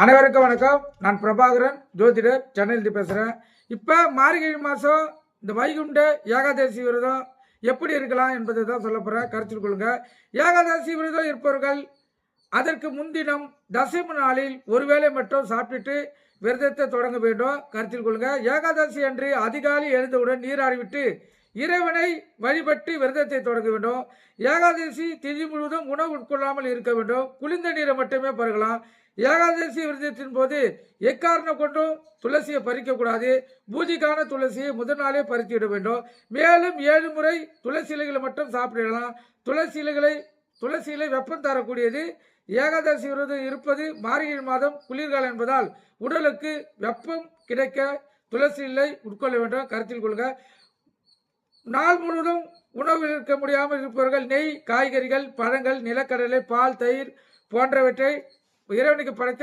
அனைவருக்கும் வணக்கம். நான் பிரபாகரன், ஜோதிடர், சென்னையிலிருந்து பேசுகிறேன். இப்போ மார்கழி மாதம் இந்த வைகுண்ட ஏகாதசி விரதம் எப்படி இருக்கலாம் என்பதை தான் சொல்ல போகிறேன். கருத்தில் கொள்ளுங்க. ஏகாதசி விரதம் இருப்பவர்கள் அதற்கு முன்தினம் தசமி நாளில் ஒருவேளை மட்டும் சாப்பிட்டுட்டு விரதத்தை தொடங்க வேண்டும். கருத்தில் கொள்ளுங்க. ஏகாதசி அன்று அதிகாலை எழுந்தவுடன் நீராடிவிட்டு இறைவனை வழிபட்டு விரதத்தை தொடங்க வேண்டும். ஏகாதசி திதி முழுவதும் உணவு உட்கொள்ளாமல் இருக்க வேண்டும். குளிர்ந்த நீரை மட்டுமே பருகலாம். ஏகாதசி விரதத்தின் போது எக்காரணம் கொண்டும் துளசியை பறிக்கக்கூடாது. பூஜைக்கான துளசியை முதல் நாளே பறித்துவிட வேண்டும். மேலும் 7 முறை துளசி இலைகளை மட்டும் சாப்பிடலாம். துளசி இலை வெப்பம் தரக்கூடியது. ஏகாதசி விரதம் இருப்பது மார்கழி மாதம் குளிர்காலம் என்பதால் உடலுக்கு வெப்பம் கிடைக்க துளசி இலை உட்கொள்ள வேண்டும். கருத்தில் கொள்க. நாள் முழுவதும் உணவு இருக்க முடியாமல் இருப்பவர்கள் நெய், காய்கறிகள், பழங்கள், நிலக்கடலை, பால், தயிர் போன்றவற்றை இறைவனுக்கு படைத்து